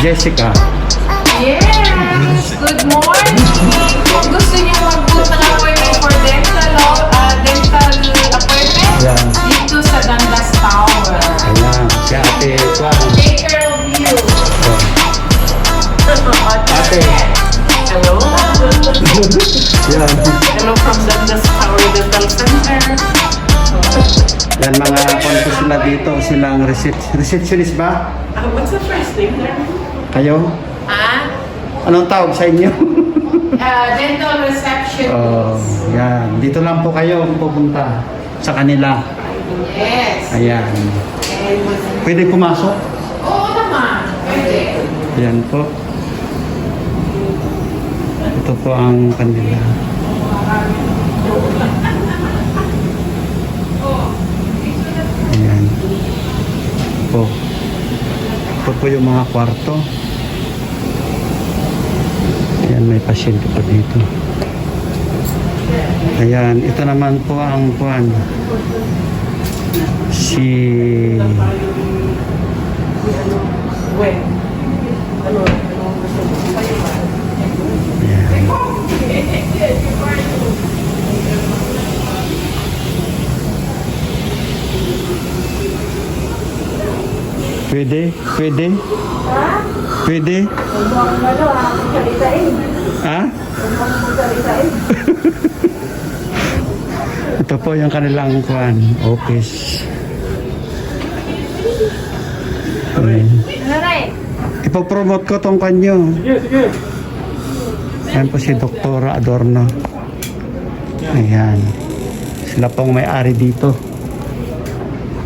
Jessica. Yes! Good morning! Kung gusto niyo mag-book ng appointment for dental appointment, Yeah. dito sa Dundas Tower. Ayan, si Ate Kwan. Take care of you. Ate. Hello. Yan. Hello from Dundas Tower Dental Center. Yan mga konto sila dito. Silang receptionist ba? What's the first name there? Kayo? Ah? Anong tawag sa inyo? Dental reception. Oh, yan. Dito lang po kayo pupunta sa kanila. Yes. Ayan. Pwede pumasok? Oo naman. Pwede. Yan po. Ito po ang kanila. Ayan. Po. Ito po yung mga kwarto. Ayan, may pasyente po dito. Ayan, ito naman po ang puan. Si... When? Ayan. Pwede? Pwede? Pwede? Ha? Ito po yung kanilang kuan, office. Ayan. Ipopromote ko tong kanyo. Sige, sige. Ayan po si Dr. Adorno. Ayan. Sila pong may-ari dito.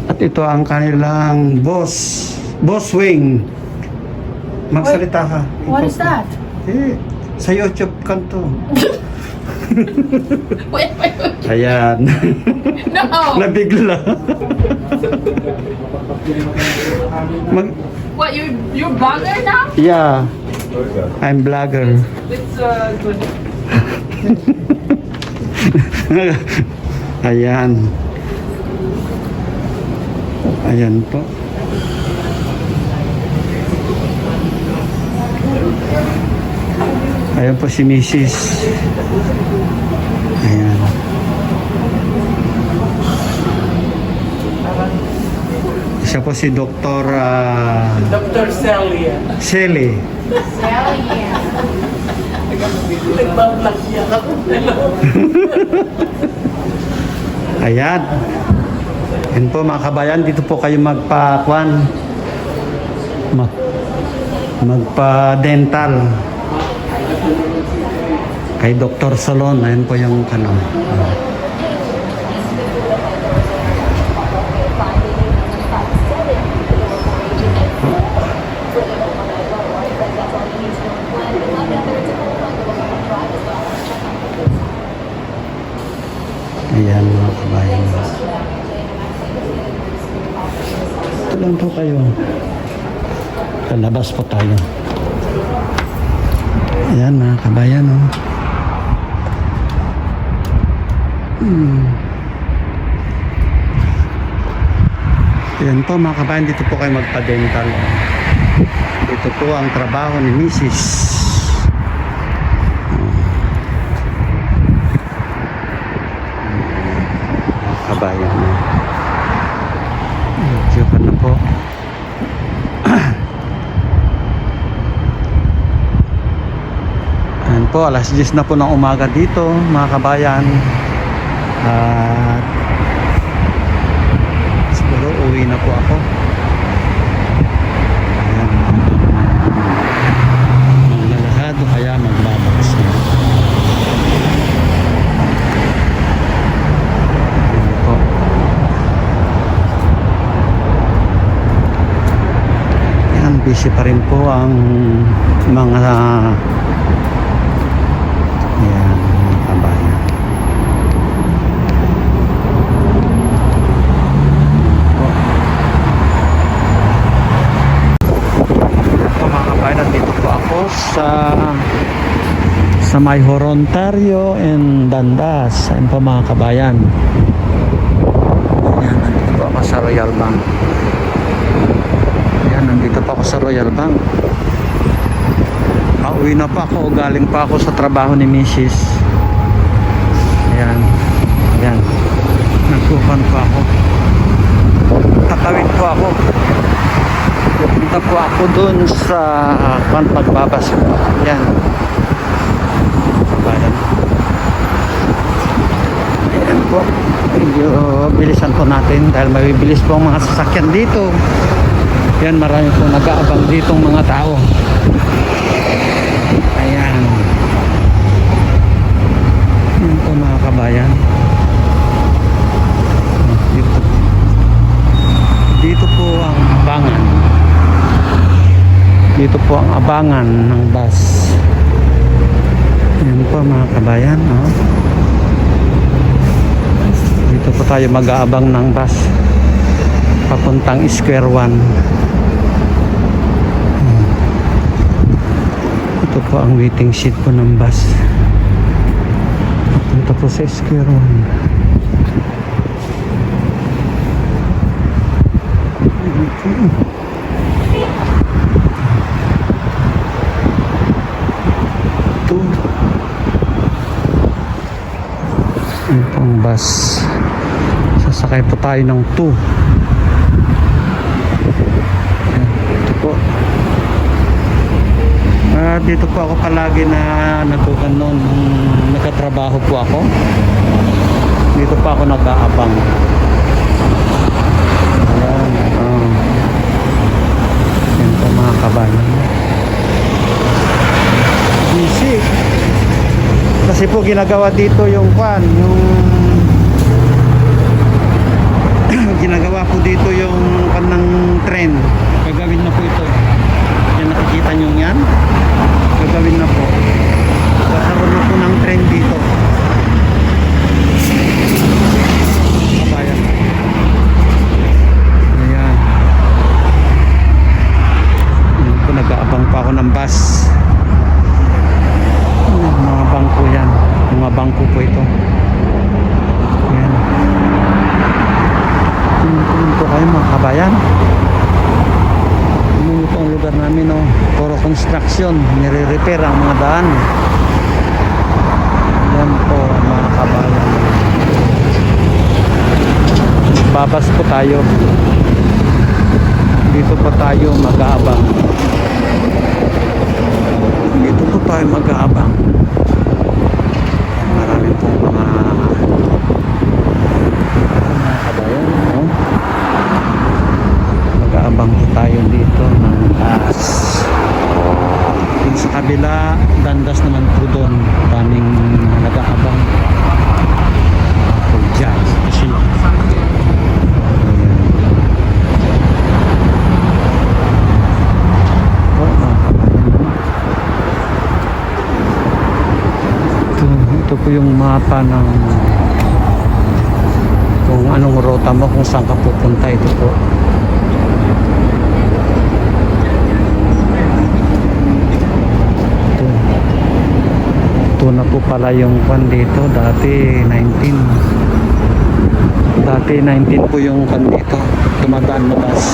At ito ang kanilang boss. Boss Wing. Magsalita ka. What is that? Eh, sa YouTube kanto. Wait. Ayan. No! Nabigla. Mag What, you're blogger now? yeah. I'm vlogger. It's good. Ayan. Ayan po. Ayan po si Mrs. Ayan. Siya po si Dr. Dr. Celia. Shelly. Nagbablog siya ako. Hello. Ayan. Yan po mga kabayan, dito po kayo magpa-kwan. Magpa-dental. Kay Dr. Salon. Ayan po yung kanal. Ayan mga kabayan. Ito lang po kayo. Lalabas po tayo. Ayan mga kabayan. Oh. Ayan po mga kabayan. Dito po kayo magpa-dental. Ito po ang trabaho ni Mrs. Kabayan. Medyo na po. Ayan po, alas 10 na po ng umaga dito, mga kabayan. At siguro uwi na po ako. Ayan. Maglalakad o kaya magbabakas na. Busy pa rin po ang mga ayan, mga kabayan. Ito mga kabayan, nandito po ako sa may Horontario and Dundas. Ayan po mga kabayan. Ayan, nandito po ako sa Royal Bank. Nandito pa ako sa Royal Bank. Uwi na pa ako, galing pa ako sa trabaho ni Mrs. Ayan. Ayan. Nagkuhan pa ako. Tatawid po ako. Pupunta po ako dun sa pagbabas po. Ayan. Ayan. Ayan po. Medyo bilisan po natin dahil mabibilis po ang mga sasakyan dito. Yan, marami po nag-aabang ditong mga tao. Ayan. Yan po mga kabayan. Dito po ang abangan. Dito po ang abangan ng bus. Yan po mga kabayan. Oh. Dito po tayo mag-aabang ng bus papuntang Square One. Ito po ang waiting seat po ng bus papunta po sa Square One. Ito yung pong bus. Sasakay po tayo ng 2. Ito po. Dito po ako palagi na natukan noon nung nagkatrabaho po ako. Dito pa ako nag-aabang. Ayan. Yan po mga kabayan. Busy. Kasi po ginagawa dito yung kwan, yung ginagawa po dito yung kanang tren. Gagawin na po ito. Yan, nakikita nyo yan? Gagawin na po. Kakaroon na po ng tren dito. Kabayan. Ayan. Ayan po, nag-aabang pa ako ng bus. Mga bangko yan. Mga bangko po ito. Ayan. Tingin po kayo mga kabayan. Ito ang lugar namin, oh. Puro construction. Nire-repair ang mga daan. Yan po mga kabayan. Babas po tayo. Dito po tayo mag-aabang. Dito po tayo mag-aabang. Marami po mga kabayan, no? Mag-aabang po tayo dito ng bus. Yung sa kabila, dandas naman po doon. Daming nag-aabang. Diyan. Kasi ito po yung mapa ng kung anong ruta mo, kung saan ka pupunta. Ito po. Ito na po pala yung kwan dito. Dati 19 po yung kwan dito. Tumadaan na bus.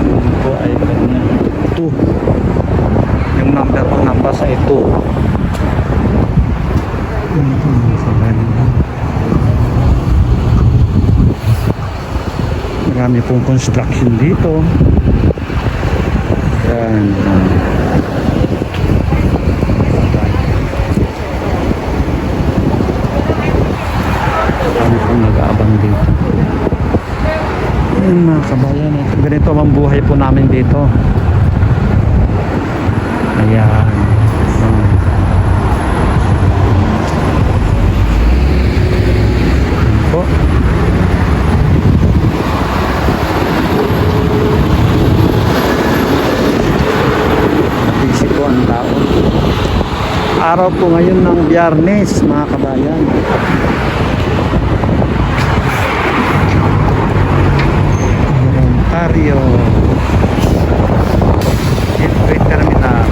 Ito po ay kanya 2. Yung number po ng bus ay 2. Marami pong construction dito. Yan. Marami pong nag-aabang dito. Yan mga kabayan. Ganito ang buhay po namin dito. Ayan. Po. Busy po ang tao. Araw po ngayon ng Biyernes, mga kabayan. Ontario. Gateway Terminal.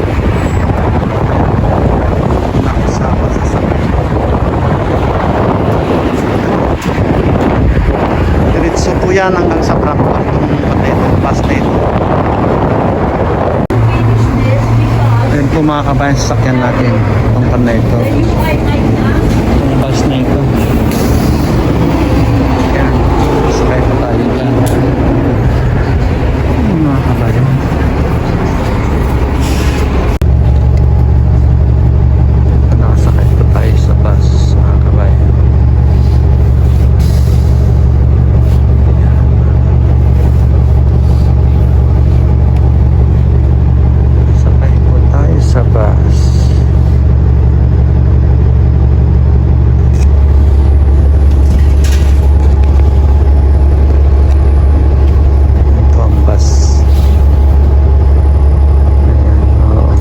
Nakasama sa sakay. Diretso po yan hanggang sa Brampton. Itong bus na ito. mga kabayan sasakyan natin. Itong pan na ito. Itong bus na ito. Yan. Sakay pa tayo dyan. Mga kabayan. Nakasakay pa tayo sa bus, mga kabayan. Sakay po tayo sa bus. Ito ang bus. Ayan, oo.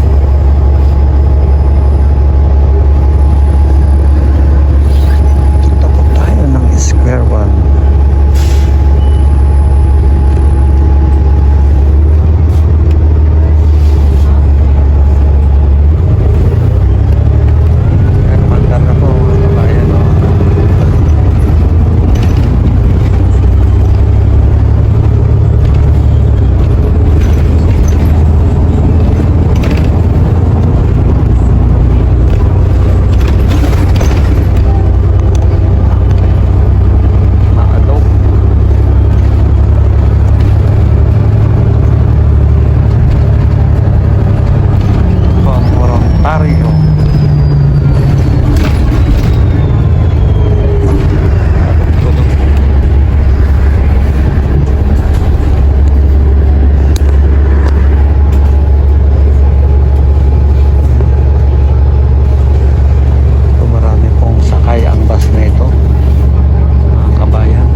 Dito po tayo ng Square One. Ayan, mandar na po mga kabayan, oh. Maalok. Voluntario. So, marami pong sakay ang bus na ito, mga kabayan.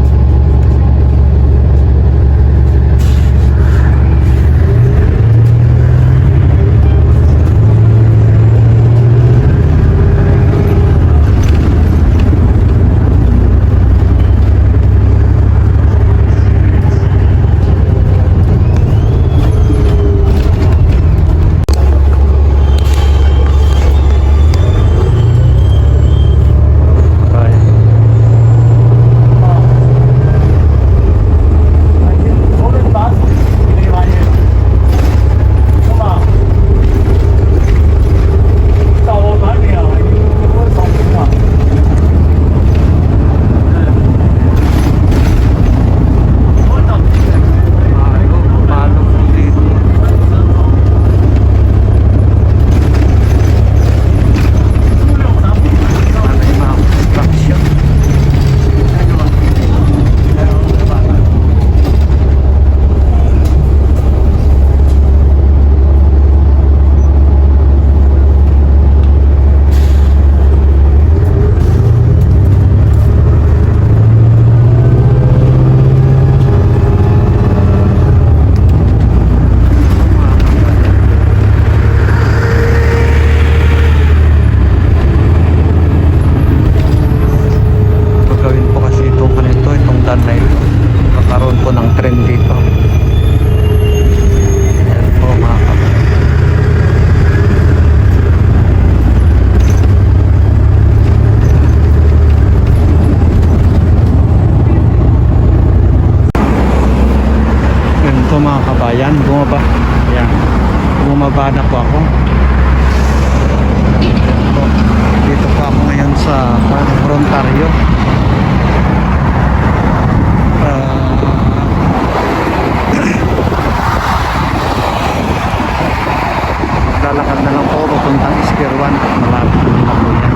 Kabayan. Maalok po dito. Sana yung mga construction. Gagawin po kasi itong kanito, itong daan na ito. Kakaroon po ng trend dito. Ayan po mga kabayan. Ayan po mga kabayan, bumaba. Ayan, bumaba na po ako. Ayan po. Dito po ako ngayon sa Ontario. Lalakad na lang po papuntang Square One. Malapit na po yan.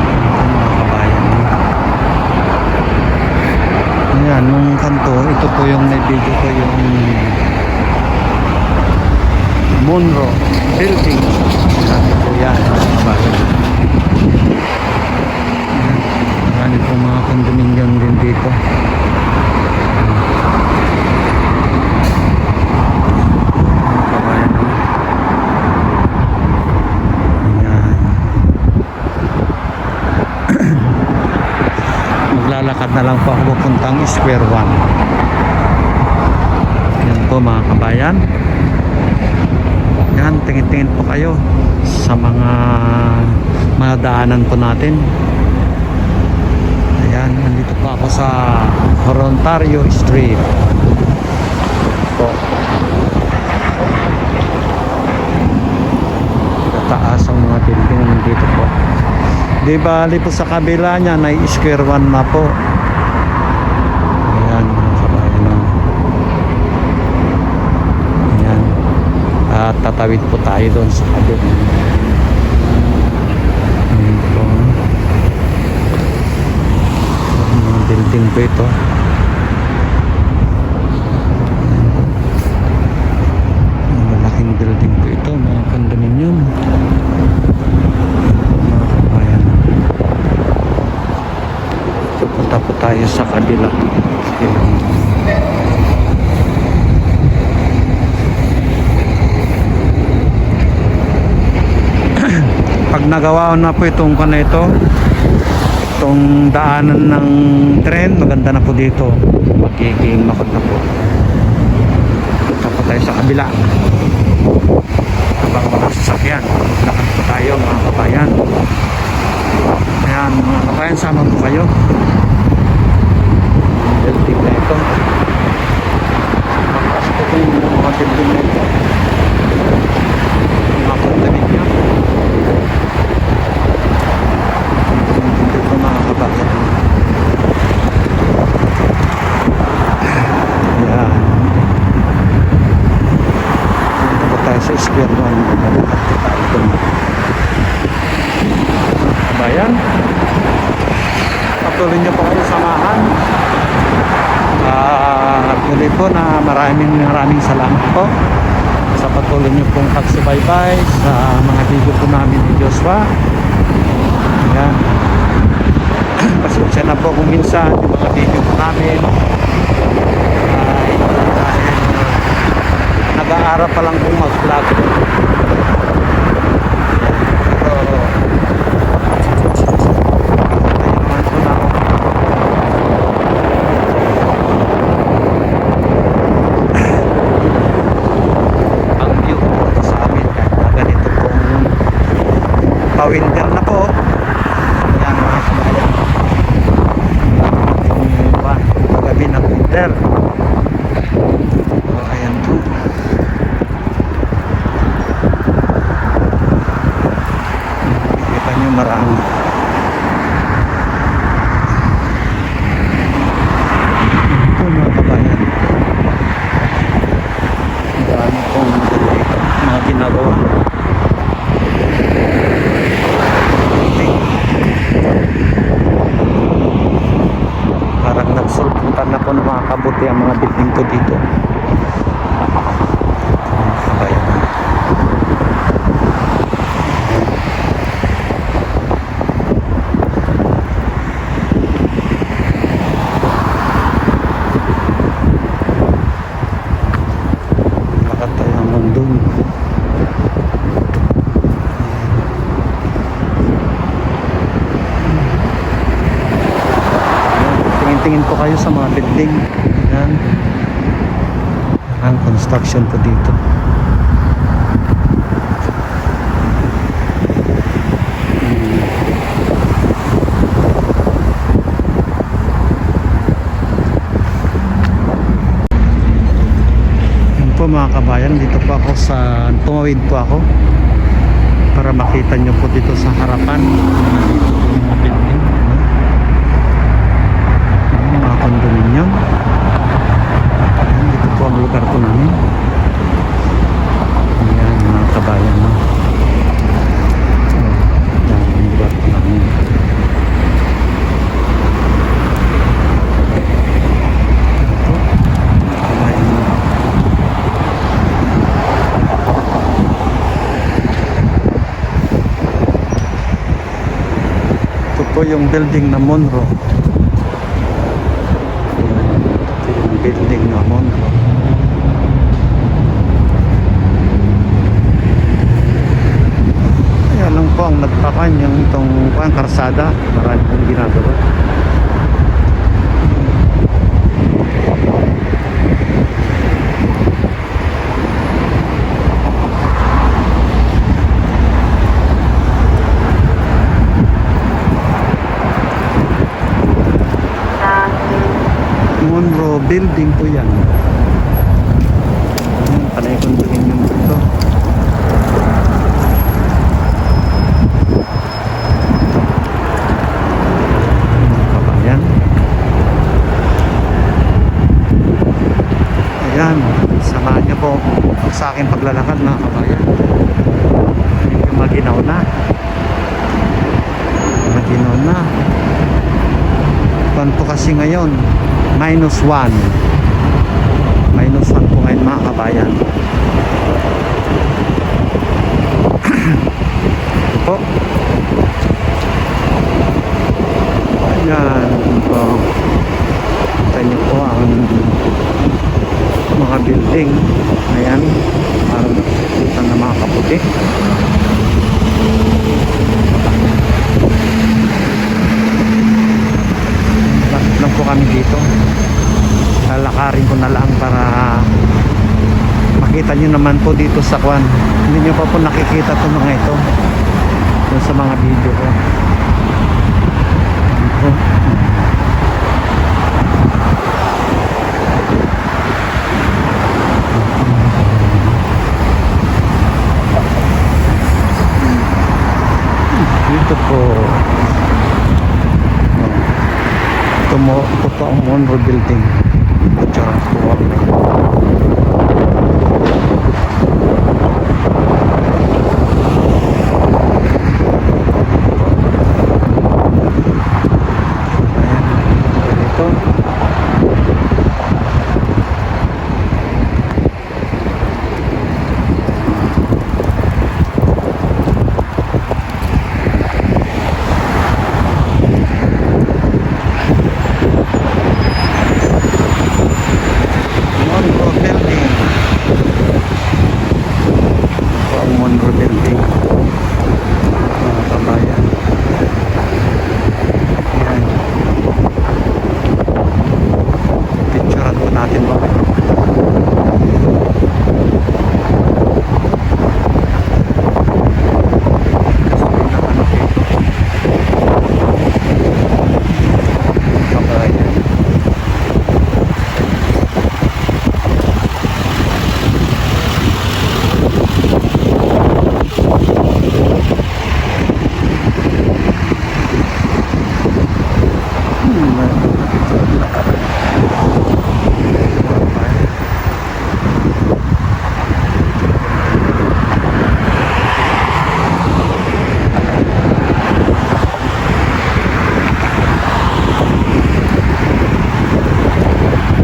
Ito mga kabayan. Ayan, nung kanto, ito po yung nabigyo ko yung Monroe Building. Sabi po yan mga kabayan. Marami po mga condominium din dito. Mga kabayan. Ayan. Maglalakad na lang po ako papuntang Square One. Yan po mga kabayan. Yan, tingin-tingin po kayo sa mga madaanan po natin. Ayan, nandito pa ako sa Ontario Street po. taas ang mga building dito po. Di bali po sa kabila niya na square one na po. Ayan mga kabayan. Ayan. At tatawid po tayo doon sa kabila. Ayan po. Mga building po ito. Malaking building po ito, mga condominium. Mga kabayan. Punta po tayo sa kabila. Pag nagawa na po itong kanito, itong daanan ng tren, maganda na po dito. Magiging makot na po. Punta po tayo sa kabila. Habang mga sasakyan, lakad po tayo mga kabayan. Ayan mga kabayan, sama po kayo. Building na ito. Magkas po itong mga building na ito. Mga condominium. Dito mga kabayan. Ayan. Tayo sa square one, malakad po tayo doon. Kabayan, patuloy nyo po kayo samahan. Tuloy po na maraming salamat po sa patuloy nyo pong pagsubaybay sa mga video po namin ni Joshua. Ayan. Pasensya na po kung minsan yung mga video po namin nag-aaral pa lang kung mag-vlog. Pero ayun naman po na ako. Ang view po ito sa amin kahit na ganito pong pa-winter na po. Ayan mga kabayan. Yung pagabi ng winter. Ayan po. Kita nyo marami. Ito mga kabayan. Marami pong dito mga ginagawa. Parang nagsulputan na po ng mga kabuti ang mga building ko dito. Kabayan. Lakad tayo hanggang doon. Tingin-tingin po kayo sa mga building. Yan. Ang construction po dito. Yan po mga kabayan, dito po ako sa tumawid po ako para makita nyo po dito sa harapan. Dito po yung mga building. Mga condominium. Ayan, dito po ang lugar po namin. Ayan mga kabayan, no? Ayan ang lugar po namin. Ito, kabayan, no? Ito po yung building na Monroe. Building na Monroe. Kaya lang po ang nagpakan yung itong karsada. Marami pong ginagawa. Monroe building po yan. Ayan, panay condominium dito. sa aking paglalakad mga kabayan. Medyo maginaw na. Maginaw na. Kwanto kasi ngayon? -1. -1 po ngayon mga kabayan. Ito po. Ayan po. Kita niyo po ang mga building. Ayan. Parang kita na mga kaputi. Bakit lang po kami dito? Lalakarin ko na lang para makita nyo naman po dito sa kwan. Hindi nyo pa po nakikita itong mga ito dun sa mga video ko. Ito. Dito po. Ito po ang Monroe Building. Charot po ako. Monroe Building, mga kabayan. Ayan. Picturean po natin ba? Kabayan.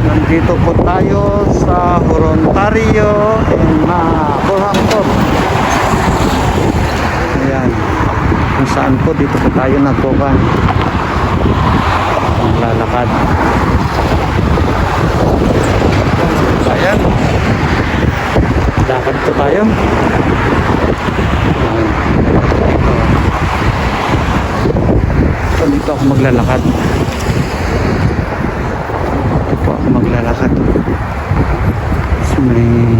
Nandito po tayo sa Horontario in Burhampton. Ayan. Kung saan po dito po tayo nagkukan. Lalakad. Ayan. Lakad po tayo. So, dito ako maglalakad. Dito po ako maglalakad. So, may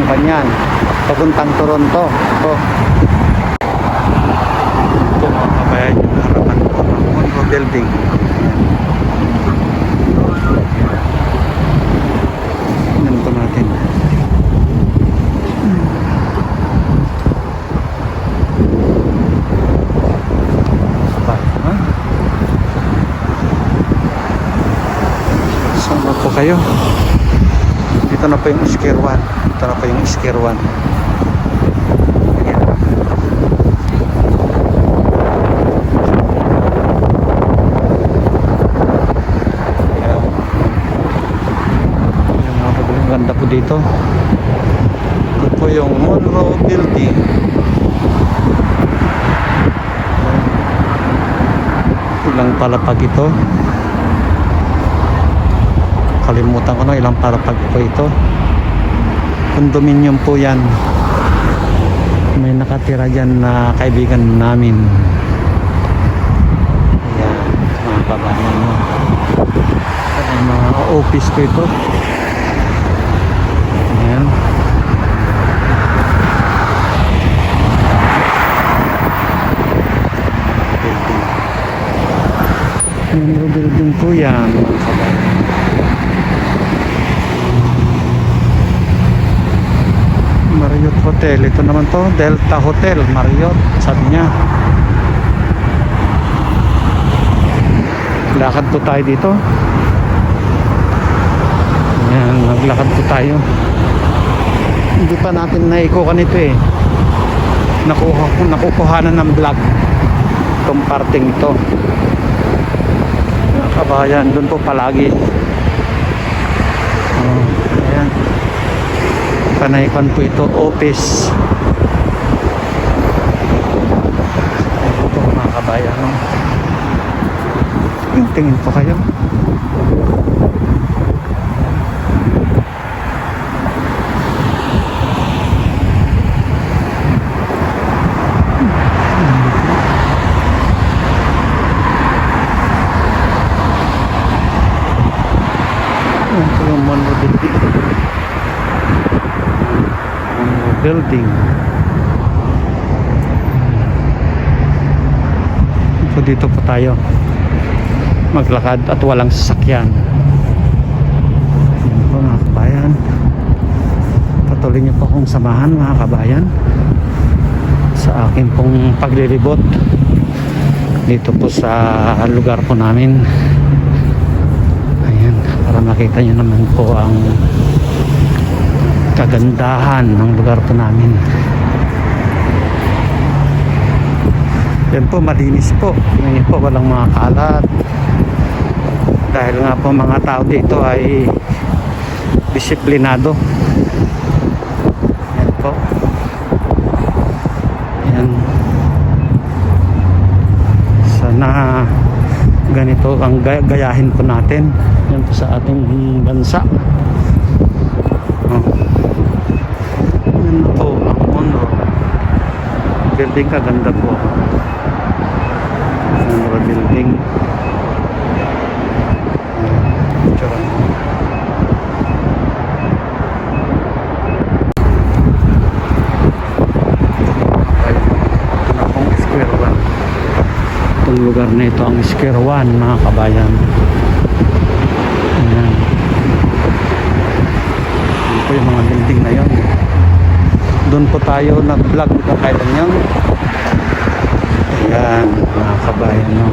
kanyan papuntang Toronto. Ito mga kabayan yung harapan po ng Monroe Building. Ganito natin. Saan ba po kayo? Dito na po yung Square One. Ito na po yung Square One. Ayan. Ayan. Ayan mga pagawin. Ganda po dito. Ito po yung Monroe Building. Ilang palapag ito. Kalimutan ko na ilang palapag po ito. Condominium po yan. May nakatira dyan na kaibigan namin. Ayan, mga kabayan mo. Ayan, mga office ko ito. Ayan. Monroe Building po yan, mga kabayan. Marriott hotel. Ito naman to, Delta Hotel, Marriott, sabi niya. Lakad po tayo dito. Ayan, naglakad po tayo. Hindi pa natin naikuha nito eh. Nakukuhanan ng vlog itong parting ito. Kabayan, doon po palagi. Ayan. Panaykan po ito, office. Ito mga kabayan, no? Tingin po kayo. Ito yung Monroe Building. Monroe Building. So dito po tayo maglakad at walang sasakyan. Yan po mga kabayan. Patuloy niyo po akong samahan mga kabayan sa akin pong paglilibot dito po sa lugar po namin. Ayan, para makita niyo naman po ang kagandahan ng lugar po namin. Yan po, malinis po. Ngayon po walang mga kalat. Dahil nga po mga tao dito ay disiplinado. Yan po. Yan. Sana ganito ang gayahin po natin. Yan po sa ating bansa. Yan po ang Monroe Building. Kaganda po. Monroe Building. Itong lugar na ito ang Square One mga kabayan. Ayan. Ayan po yung mga building na yun. Doon po tayo nag-vlog kailan yun. Ayan mga kabayan, no?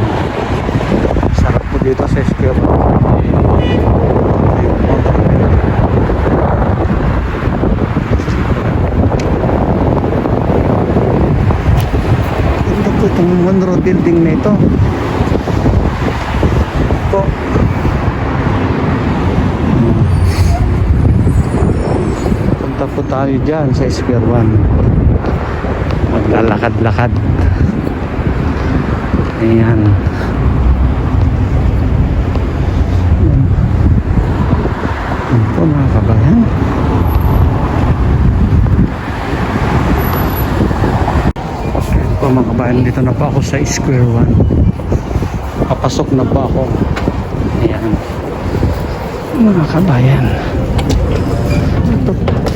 Sarap po dito sa Square One. Itong Monroe Building na ito po. Punta po tayo dyan sa Square One. Maglalakad-lakad. Ayan. Ayan po mga kabayan. Mga kabayan, dito na po ako sa Square One. Papasok na po ako. Ayan mga kabayan,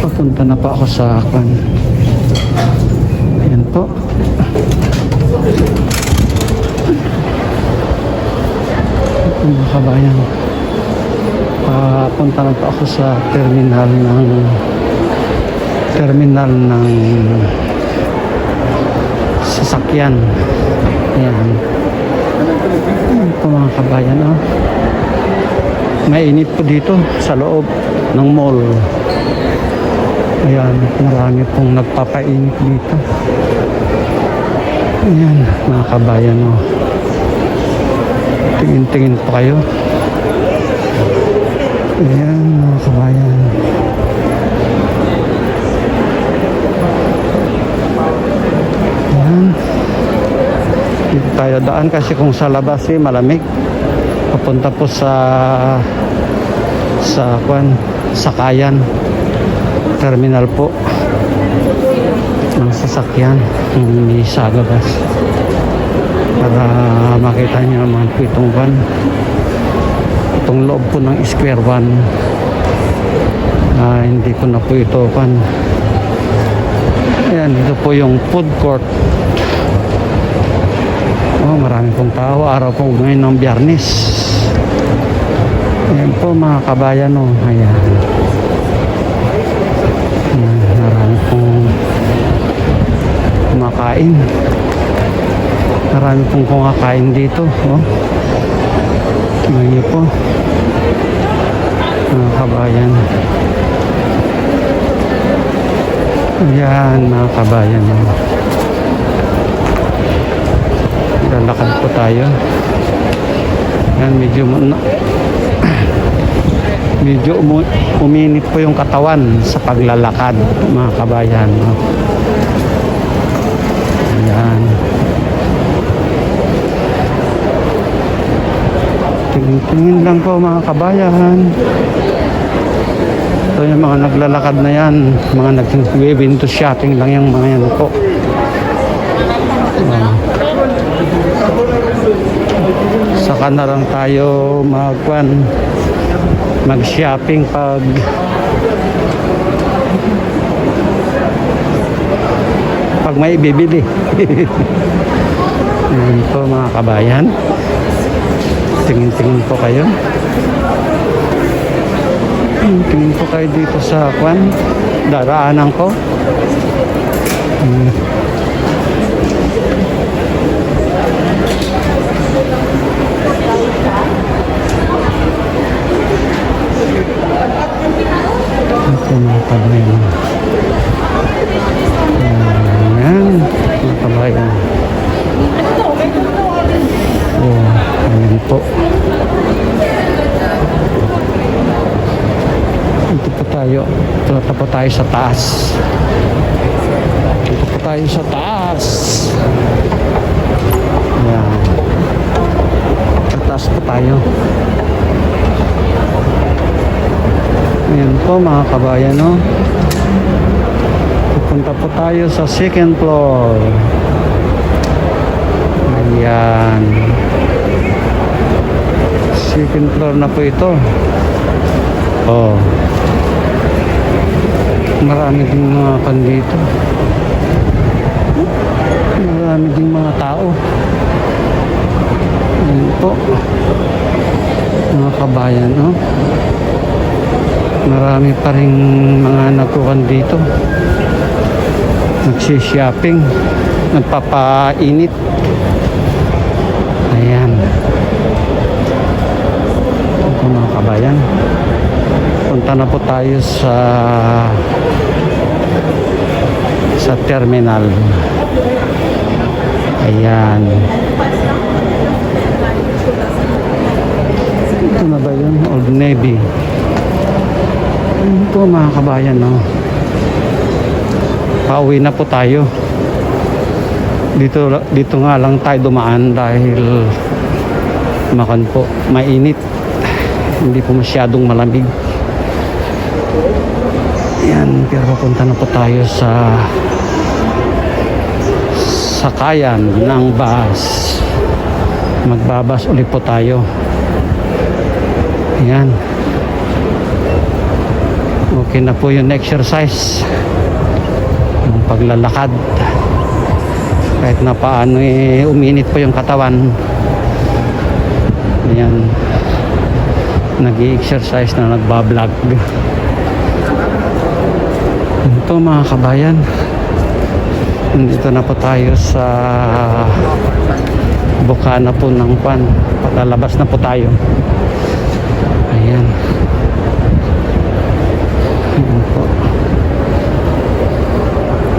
papunta na po ako sa akin. Ayan po. Ito mga kabayan, papunta na po ako sa terminal ng sasakyan. Ayan. Ayan po mga kabayan, oh. Mainit po dito sa loob ng mall. Ayan, marami pong nagpapainit dito. Ayan mga kabayan, oh. Tingin-tingin po kayo. Ayan mga kabayan. Dito tayo daan kasi kung sa labas malamig. Papunta po sa Sakayan terminal po ng sasakyan ng Sagabas, para makita niyo naman po itong loob po ng Square One. Hindi ko na po ito ayan, ito po yung food court. Marami pong tao. Araw po ngayon ng Biyernes. Ayan po mga kabayan, oh. Ayan. Marami pong kumakain. Marami pong kumakain dito. Oh. Tingnan niyo po. Mga kabayan. Ayan, mga kabayan. Oh. Lalakad po tayo. Ayan, medyo uminit po yung katawan sa paglalakad, mga kabayan. Oh. Ayan. Tingin lang po, mga kabayan. Ito yung mga naglalakad na yan, mga nag-window shopping lang yung mga yan po. Saka na lang tayo mag-shopping pag may bibili. Ayan po, mga kabayan. Tingin-tingin po kayo. Tingin po kayo dito sa daraanan ko. Ito, mga kabayan. Ayan, mga kabayan. Oh, ayan po. Ito po tayo. Ito po tayo sa taas. Ito po tayo sa taas. Ayan. Sa taas po tayo. Ayan po, mga kabayan, no? Pupunta po tayo sa second floor. Ayan. Second floor na po ito. Oh. Marami ding mga dito. Marami ding mga tao. Ayan po. Mga kabayan, no? Marami pa rin mga nagkukan dito. Nagsishopping. Nagpapainit. Ayan. Ito, mga kabayan. Punta na po tayo sa terminal. Ayan. Ito na ba yun? Old Navy. Ito, mga kabayan, no? Pauwi na po tayo. Dito nga lang tayo dumaan dahil mainit. Hindi po masyadong malamig. Ayan, pero papunta na po tayo sa sakayan ng bus. Magbabas ulit po tayo. Ayan. Okay na po yung exercise. Yung paglalakad. Kahit na paano uminit po yung katawan. Ayan. Nag-i-exercise na nagbablog. Ito, mga kabayan. Dito na po tayo sa bukana po ng palalabas na po tayo. Ayan. Ayan po.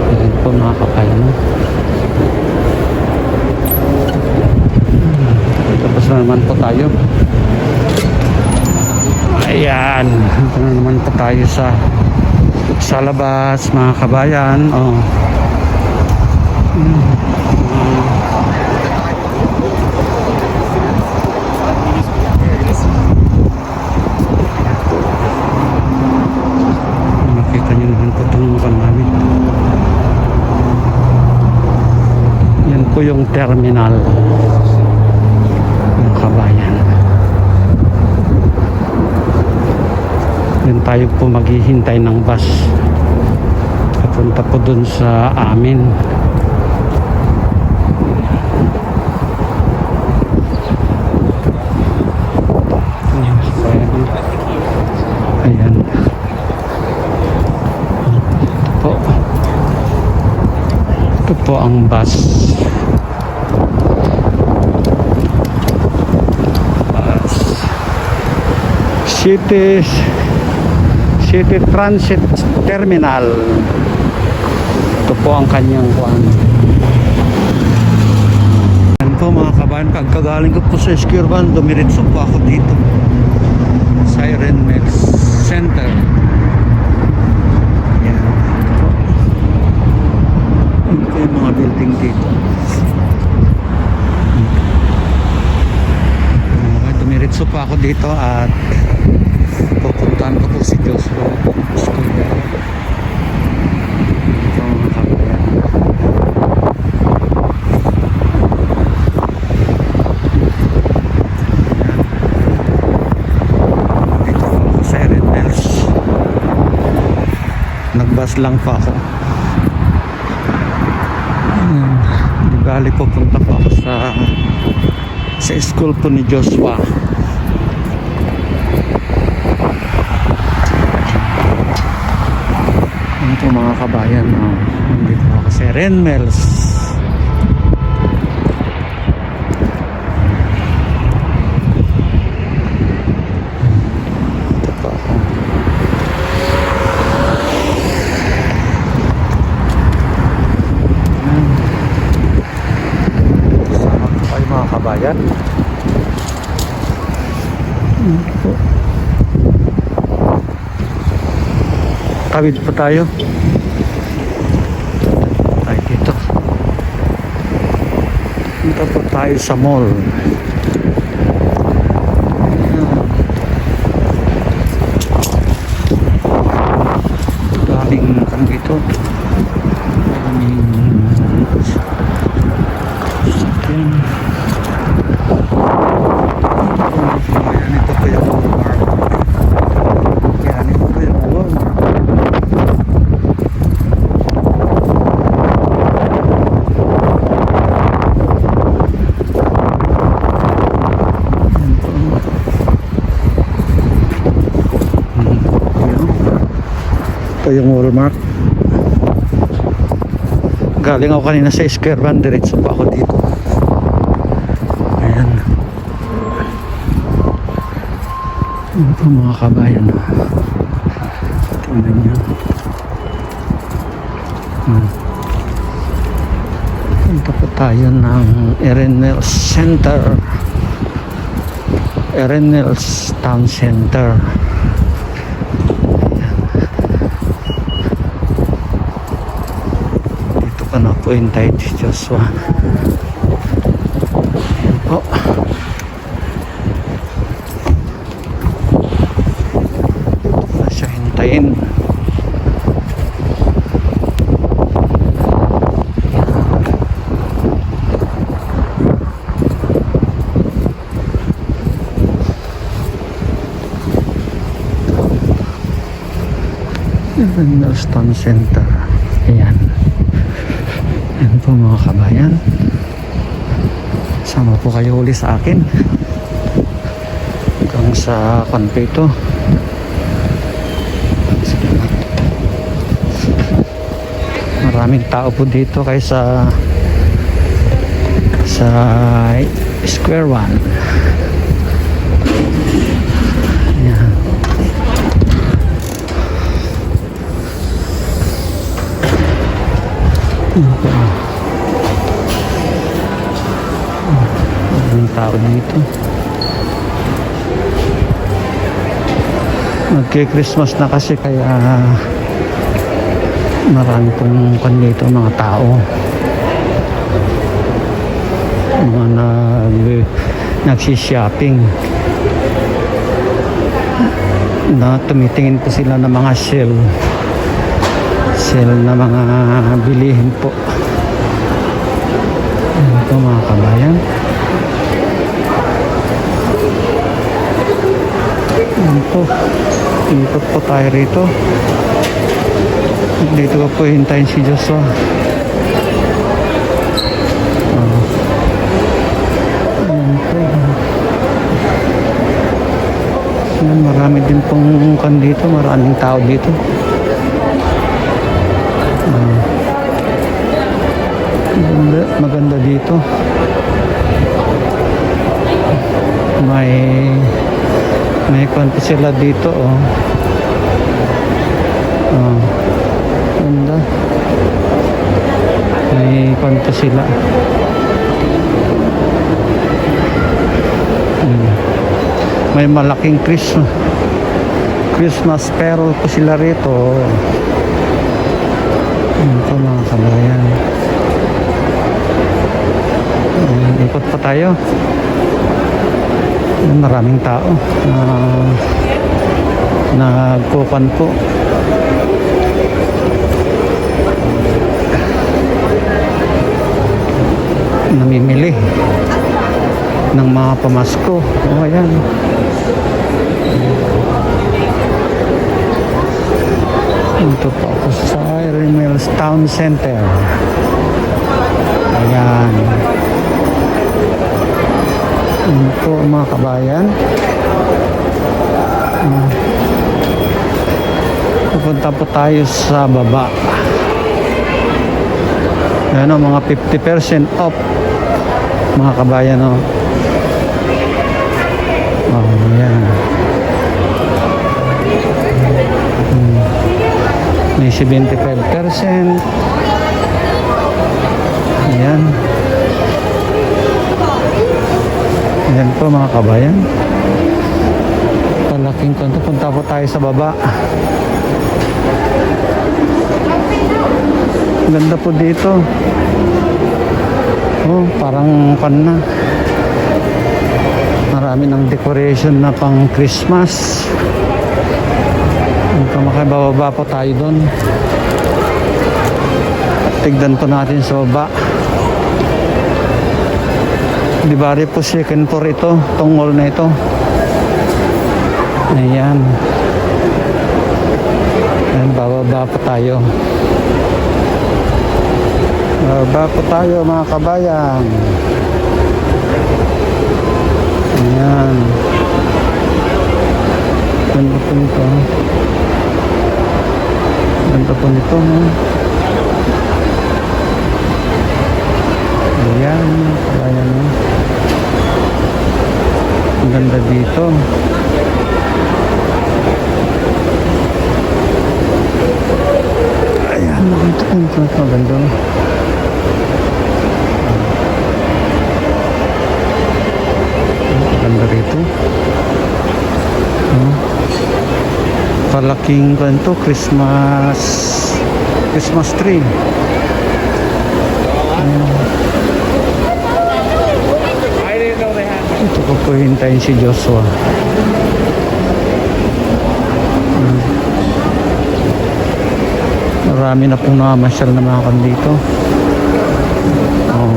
Ayan po, mga kabayan. Tapos na naman po tayo. Ayan. Ito na naman po tayo sa labas, mga kabayan. Oh. Makita nyo naman po itong mukhang namin. Yan po yung terminal, mga kabayan. Yan tayo po maghihintay ng bus papunta po dun sa amin. Ayan ito po po ang bus. Bus. City Transit Terminal. Ito po ang kanyang kuan. Yan po mga kabayan, pagkagaling ko po sa Esquirban, dumiretso po ako dito. Siren Mills Center. Yan. Ito yung mga building dito. Okay, dumiretso po ako dito at pupuntahan ko po si Joshua School. Ito mga kabayan. Dito po ako sa Siren Mills. Nagbus lang po ako. Di bali pupunta po ako sa school po ni Joshua. Ito mga kabayan, nandito ako sa Siren Mills. Ito po ako. Sama po kayo mga kabayan. Ito po. Tawid po tayo. Tayo dito. Punta po tayo sa mall. Daming kan dito. Daming sasakyan. Ayan, ito po yung Walmart. Ayan, ito po yung Walmart. Ito yung Walmart. Galing ako kanina sa Esquirban, diretso pa ako dito. Ayan. Ito mga kabayan. Tingnan nyo. Punta po tayo ng Erenel Center. Erenel Town Center. Na po yung tayo si Joshua. Ayan po. Na siya hintayin. Ayan, Town Center. Ayan. Yan po mga kabayan, sama po kayo uli sa akin hanggang sa Panpeto. Maraming tao po dito kaysa sa Square One. Yan. Maraming tao dito. Magki-Christmas na kasi kaya marami pong dito mga tao. Mga nagsi-shopping. Na tumitingin po sila ng mga sale na mga bilihin po. Ito mga kabayan. Ito. Ikot po tayo rito. Dito ko po hintayin si Joshua. Marami din pong dito. Maraming tao dito. Maganda dito. May konti sila dito, oh. Oh. Ganda. May konti sila. May malaking Christmas carol po sila rito. Ito mga kabayan. Ikot pa tayo. Maraming tao nagkukan po. Namimili ng mga pamasko. Oh, ayan. Ito po ako sa Iron Mills Town Center. Ayan. Ito mga kabayan. Pupunta po tayo sa baba. Ayan o, mga 50% off. Mga kabayan o. Oh, ayan. May 75%. Ayan. Ayan po mga kabayan. Palaking kanto. Punta po tayo sa baba. Ganda po dito. Oh, parang pan na. Marami ng decoration na pang Christmas. Makibababa po tayo doon. Tignan po natin sa baba. Di bari po second floor ito, itong mall na ito. Ayan. Ayan, bababa po tayo. Bababa po tayo mga kabayan. Ayan. Ganda po nito. Ganda po nito. Ayan, kabayan. Ang ganda dito. Ayan, ito maganda. Ganda rito. Palaking ganito, Christmas tree. Ito ko po hintayin si Joshua. Marami na pong namamasyal na mga dito. Oh,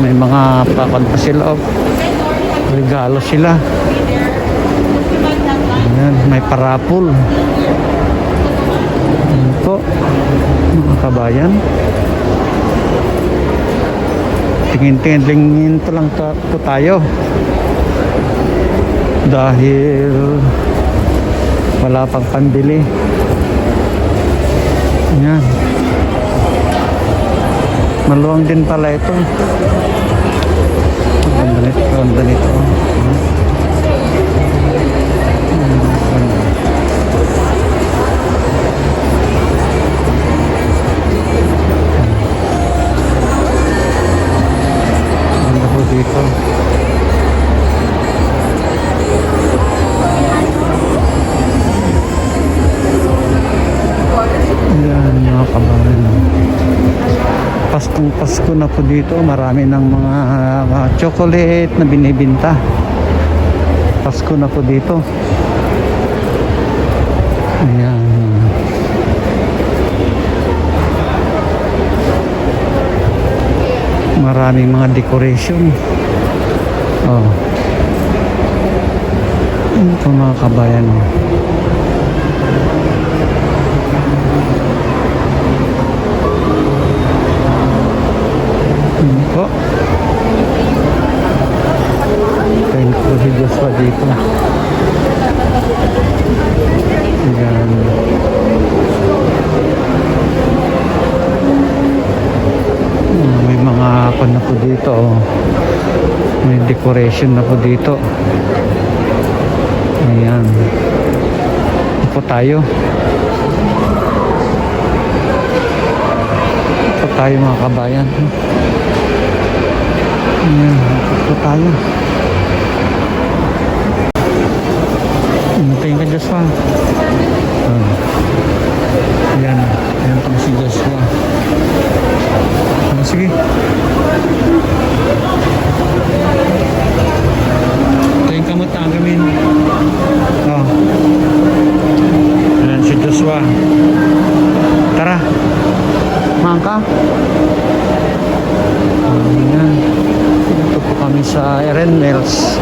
may mga pakad pa sila. Oh, regalo sila. Ayan, may parapol. Ayan po, mga kabayan. Tingin-tingin po lang po tayo. Dahil wala pang pambili. Ayan. Maluwang din pala ito. Ganda nito. Ganda po dito. Ayan mga kabayan. Paskong Pasko na po dito. Marami ng mga chocolate na binibinta. Pasko na po dito. Ayan. Maraming mga decoration. Oh. Ito mga kabayan. Po. Kain ko si Joshua dito. Ayan. May mga dito. Oh. May decoration na po dito. Ayan. Ito tayo. Ito tayo mga kabayan. Ayan. Ito tayo. Hintayin ka, Joshua. Ayan. Ayan pa si Joshua. Sige. Ito yung kamot na agamin. Ayan si Joshua. Tara. Mangka. Ayan. Ito po kami sa Erin Mills.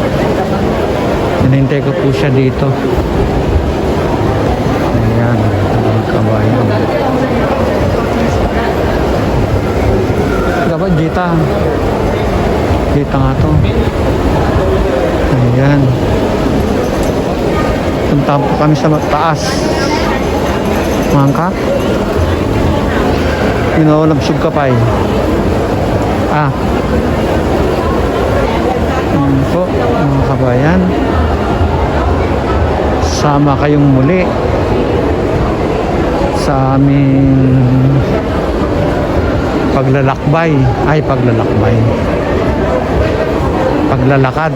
Hinintay ko po siya dito. Ayan. Kabayan. Dapat Gita. Gita nga to. Ayan. Punta po kami sa taas. Mangka. Inulabsog ka pa eh. Ayan po mga kabayan. Sama kayong muli sa aming paglalakbay. Paglalakad.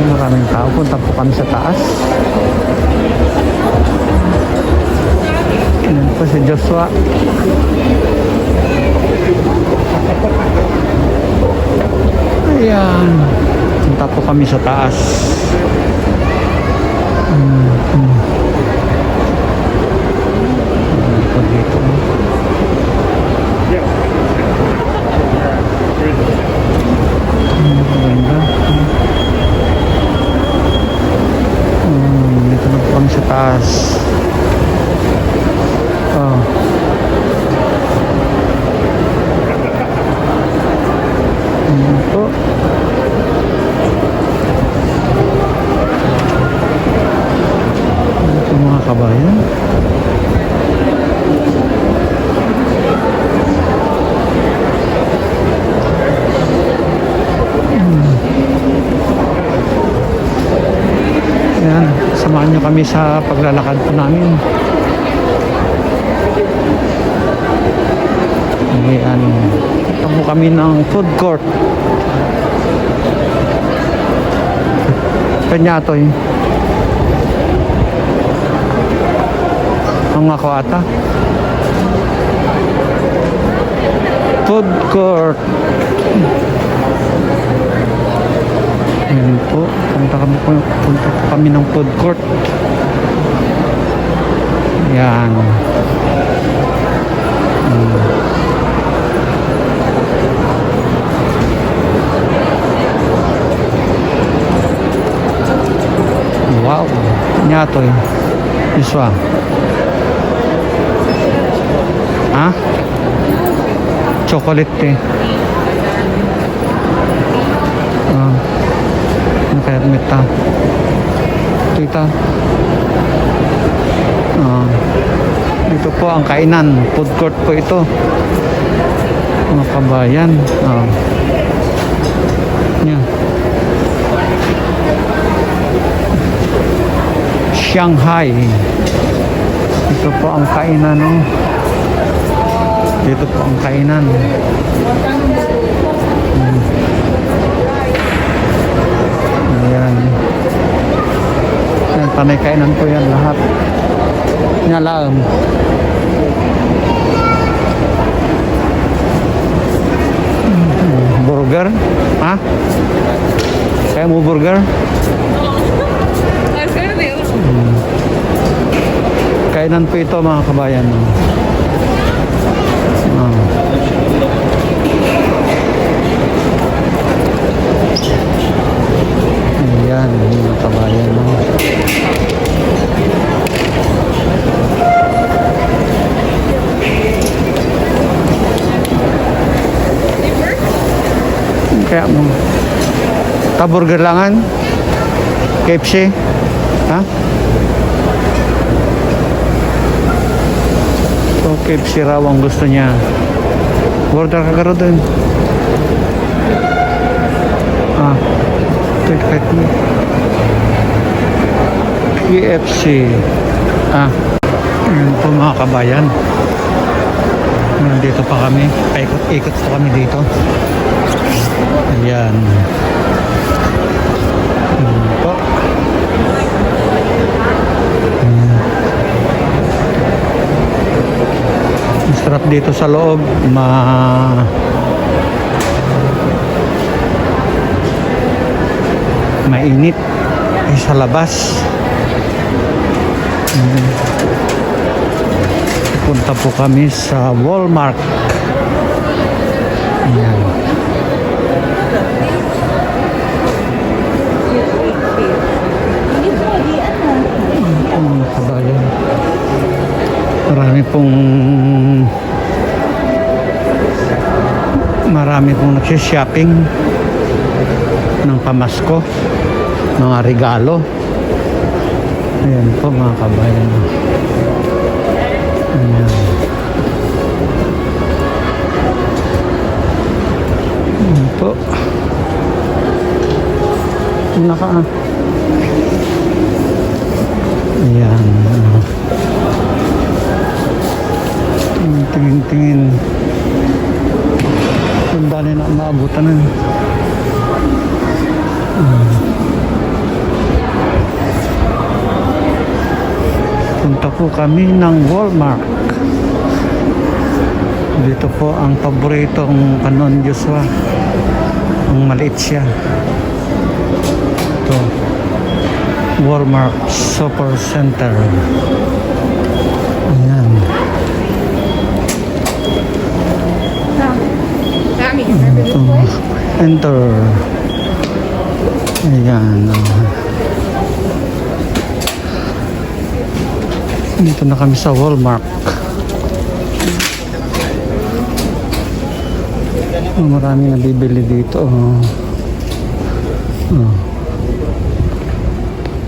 Maraming tao. Punta po kami sa taas. Ayan po si Joshua. Ayan. Punta po kami sa taas. Dito. Dito na po kami sa taas. Ayan po. Ito mga kabayan. Ayan, samahan nyo kami sa paglalakad po namin. Ayan, ito po kami ng food court. Peñatoy. Ang ako ata. Food court. Ayan po, punta po kami ng food court. Ayan. Wow, Peñatoy. Iswa. Chocolate eh. Kaya mita. Ito. Ito po ang kainan. Food court po ito. Mga kabayan. Yan. Shanghai. Ito po ang kainan. Dito po ang kainan. Ayan. Ayan, panay kainan po yan lahat. Nyalaam. Burger? Kaya mo burger? Kainan po ito mga kabayan. Ayan, mga kabayan. Kaya mo burger langan KFC KFC raw ang gusto niya. Order ka karo dun. Take me. KFC. Yun po mga kabayan. Nandito pa kami. Paikot-ikot pa kami dito. Ayan. Yun po. Ayan. Masarap dito sa loob. Mainit ay sa labas. Punta po kami sa Walmart. Ayan. Mga kabayan, marami pong nagsishopping ng pamasko, mga regalo. Ayan po mga kabayan. Ayan. Ayan po. Ayan. Tingin-tingin. Ang dali na maabutan na. Punta po kami ng Walmart. Dito po ang paboritong kanon Joshua. Ang maliit siya. Ito. Walmart Super Center. Ayan. Ito. Enter. Ayan. Dito na kami sa Walmart. Maraming nabibili dito.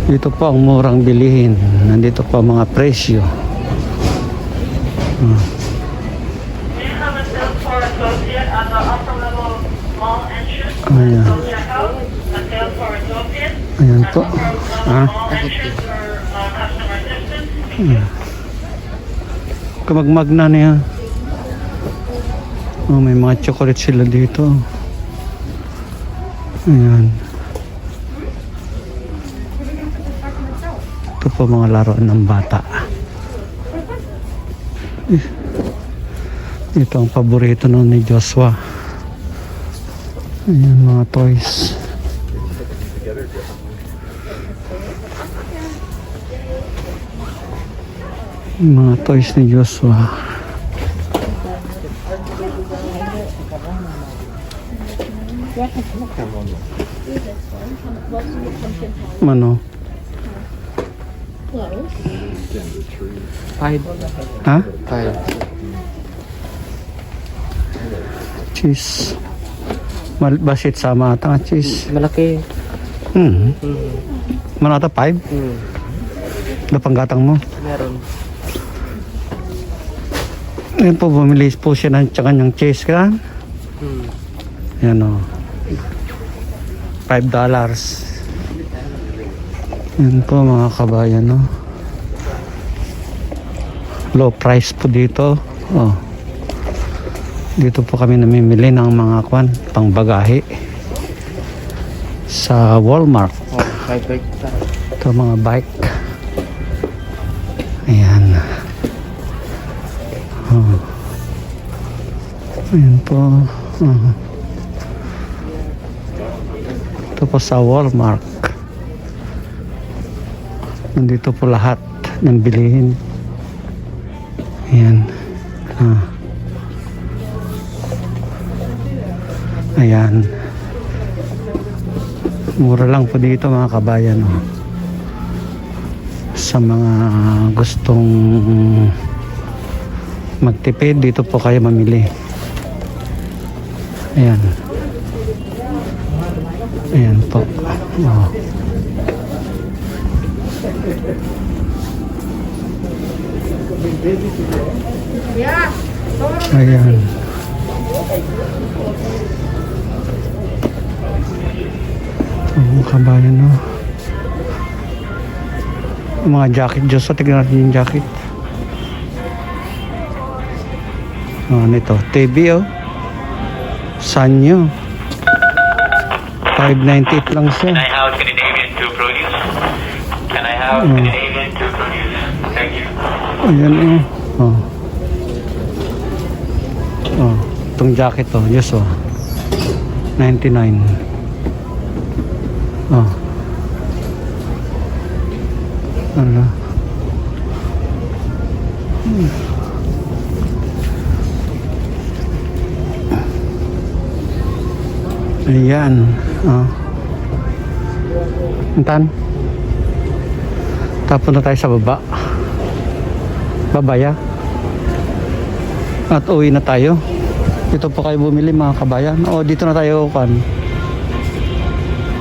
Dito po ang murang bilihin. Nandito po ang mga presyo. Ayan. Ayan po. Kamagmag na niya. May mga chocolate sila dito. Ayan. Ito po mga laruan ng bata. Ito ang paborito noon ni Joshua. Ayan mga toys. Mga toys ni Joshua. Ano? 5. Ha? 5. Cheese. Basit sama ata nga cheese. Malaki. Manata 5? Napanggatang mo? Meron. Ngayon po, bumili po siya ng kanyang cheese ka. Yan o. $5. Yan po mga kabayan, no? Low price po dito. Dito po kami namimili ng mga pangbagahe sa Walmart. 5 bike. Ito mga bike. Ayan. Ayan po. Ito po sa Walmart. Nandito po lahat ng bilihin. Ayan. Ayan. Mura lang po dito mga kabayan. Sa mga gustong magtipid, dito po kayo mamili. Ayan. Ayan po. Ayan. Oh, kabayan, no? Yung mga jacket, Diyos, so tignan natin yung jacket. Oh, nito, TV, oh. Sanyo. 598 lang siya. Can I have Scandinavian to produce? Can I have Scandinavian to produce? Thank you. Ayan, oh. Oh, itong jacket, oh. Yes, oh. 99. Oh. Ano? Ayan. Oh. Intan. Tapos na tayo sa baba. Babaya. At uwi na tayo. Dito po kayo bumili mga kabayan. O dito na tayo kan.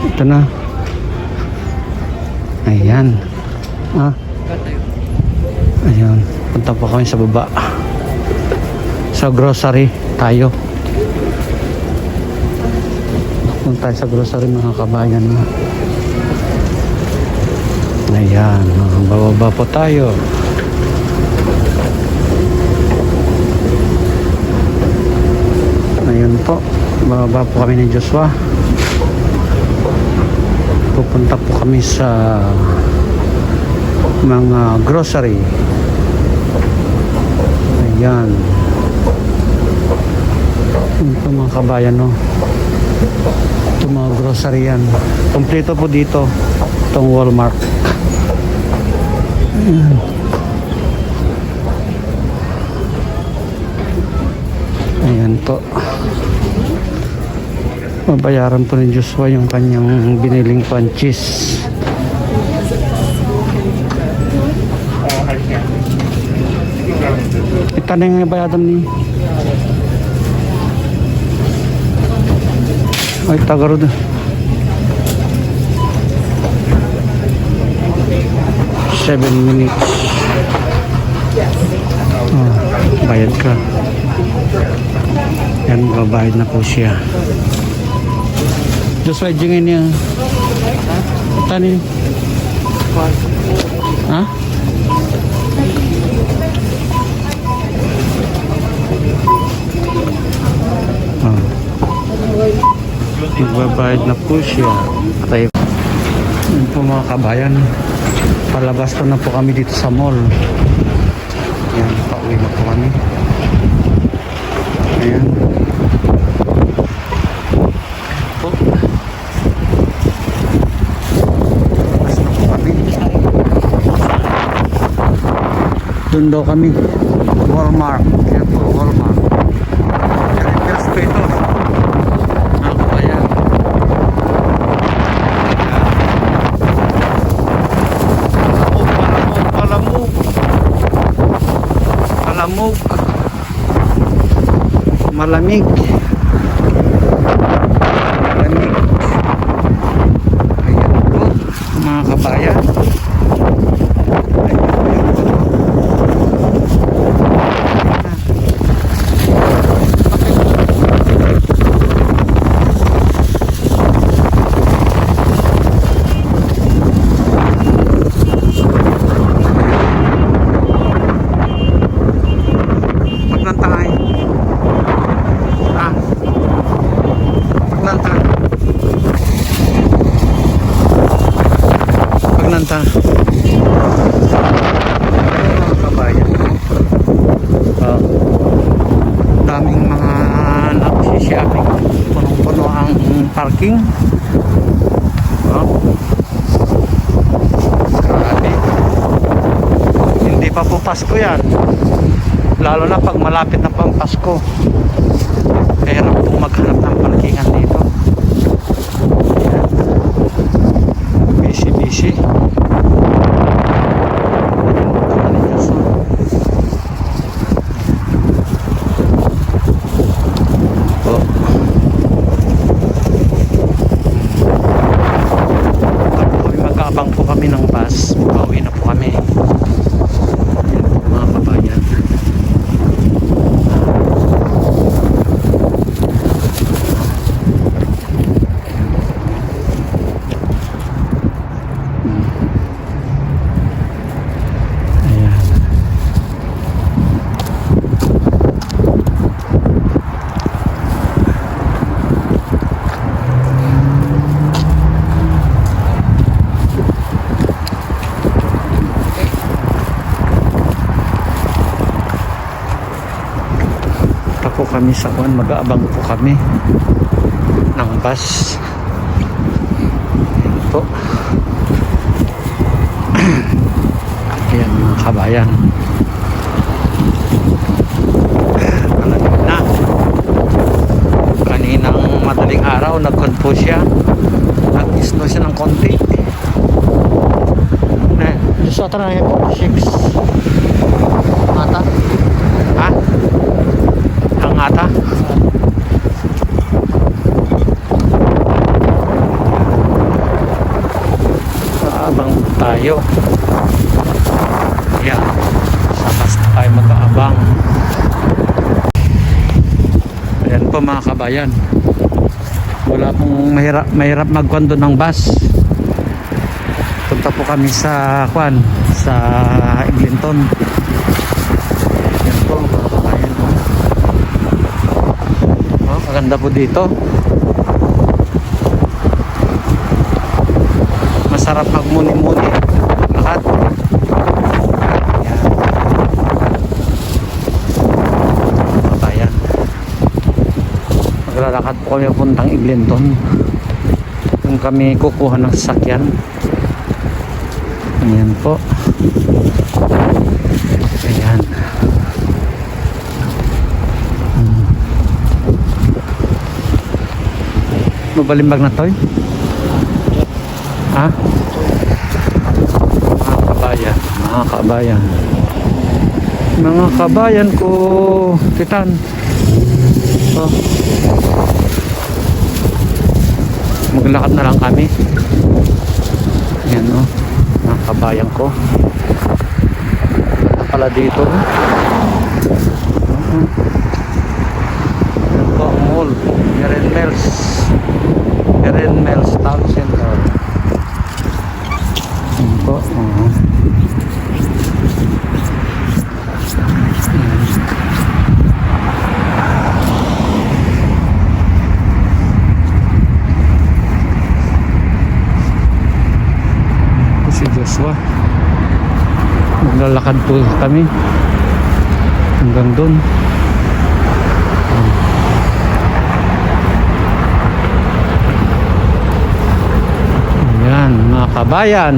Ito na. Ayan. Ah. Ayan. Punta po kami sa baba. Sa grocery tayo. Punta tayo sa grocery mga kabayan. Ayan. Bababa po tayo. Ayan po. Bababa po kami ni Joshua. Pupunta po kami sa mga grocery. Ayan. Ito mga kabayan, no? Ito mga grocery yan. Kompleto po dito. Itong Walmart. Ayan. Ayan po. Babayaran po ni Joshua yung kanyang biniling panchis. Ito na yung bayadan ni. Ay, tagarod. 7 minutes. Oh, bayad ka. Yan, babayad na po siya. Joshua, jingin niya. Ito niya. Ha? Oh. Magbabayad na po siya. At yun po mga kabayan, palabas ko na po kami dito sa mall. Yan, pauwi na po kami. Ayan po. Palabas na po kami. Doon daw kami, Walmart. Yan po, Walmart. Just pay to. Malamig. Malamig. Ayan po mga kabayan. Ayan po. Pagnantangay. Pagnanta. Mga kabayan. Daming mga nagsishopping. Punong-puno ang parking. Grabe. Hindi pa po Pasko yan. Lalo na pag malapit na pang Pasko. Kaya na po maghanap ng parkingan dito. Ayan. Busy. Oh. Magkaabang po kami ng bus. Pauwi na po kami. Ayan, mga kami sa kuan, mag-aabang po kami ng bus. Ayan po. Ayan mga kabayan. Malamig na. Kaninang madaling araw nag-confuse siya. Nag-snow siya ng konti. So ito na yung 6 ata. Ha? Ang ata? Abang tayo. Yan. Sa bus tayo mag-aabang. Ayan po mga kabayan. Wala pong mahirap magkwando ng bus. Punta po kami sa Kwan, sa Eglinton. Yan po mga kabayan. Oh, maganda po dito. Masarap magmuni-muni. Lahat. Yan. Mga kabayan. Maglalakad po kami puntang Eglinton. Kung kami kukuha ng sasakyan. Ayan po. Ayan. Mabalimbag na to. Ha? Mga kabayan. Mga kabayan. Mga kabayan ko. Titan. Oh. Maglakad na lang kami. Ayan o. Mga kabayan ko. Pala dito. Ayan po ang mall. Meren Mills Town Center. Ayan po. Si Joshua, maglalakad po kami hanggang doon. Ayan mga kabayan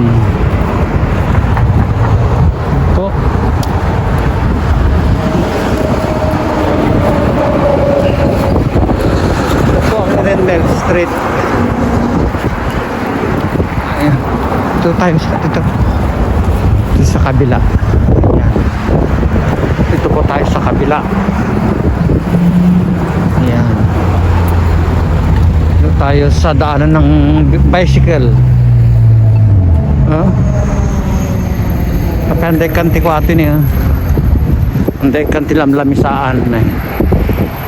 po. Po ang Renmel Street. Ayan. Ito tayo dito sa kabila. Ayan. Dito po tayo sa kabila. Ayan. Dito tayo sa daanan ng bicycle. Kapandai kanti ko atin eh. Andai kanti lamlamisaan na.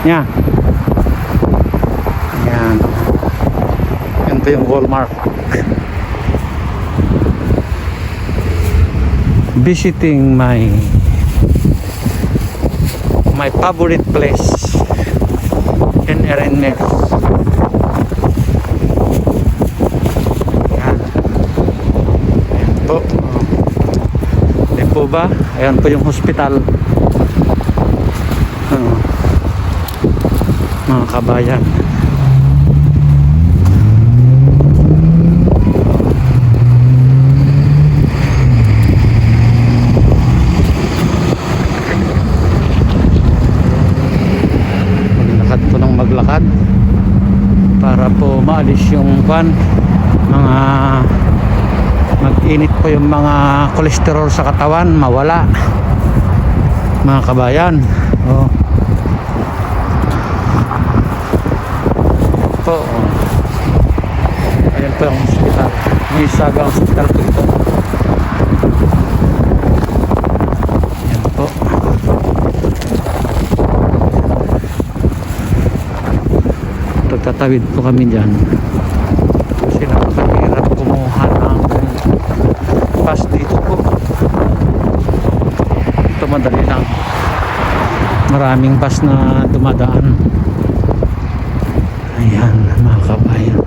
Nya. Ayan. Yan po yung Walmart. Visiting my favorite place in Erenmex. Ayan. Ayan po. Ayan po ba? Ayan po yung hospital. Mga kabayan. Maglakad para po maalis yung mga mag-init po yung mga kolesterol sa katawan, mawala mga kabayan. Po ayan po yung hospital, may Saga hospital po ito. Ayan po. Tatawid po kami dyan kasi napakahirap kumuha ng pass dito po. Ito madali lang, maraming pass na dumadaan. Ayan mga kabayan.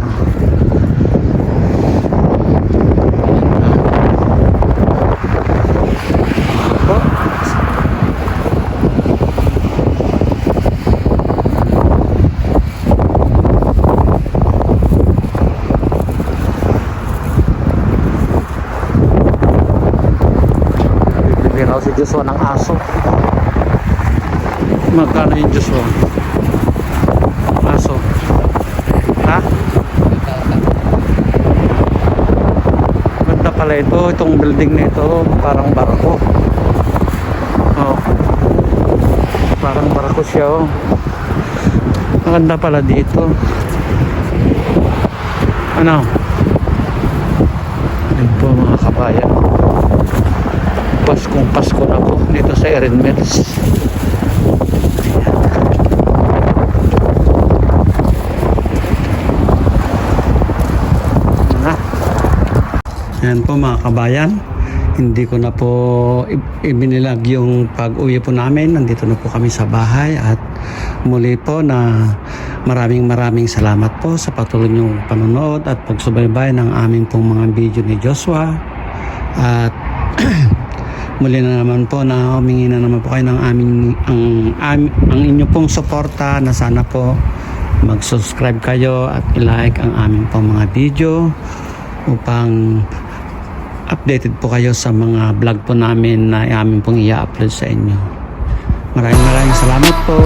daw si Joshua ng aso. Magkano yung Joshua? Aso. Ha? Ganda pala ito. Itong building na ito. Parang barako. Oh. Parang barako siya. Oh. Maganda pala dito. Ano? Ayun po mga kabayan. Paskong Pasko na po dito sa Erin Mills. Ayan po mga kabayan, hindi ko na po ibinilag yung pag-uwi po namin. Nandito na po kami sa bahay at muli po na maraming salamat po sa patuloy niyong panonood at pagsubaybay ng aming pong mga video ni Joshua. At muli na naman po na humingi na naman po kayo ng ang inyo pong suporta na sana po mag-subscribe kayo at i-like ang aming pong mga video upang updated po kayo sa mga vlog po namin na aming pong i-upload sa inyo. Maraming salamat po.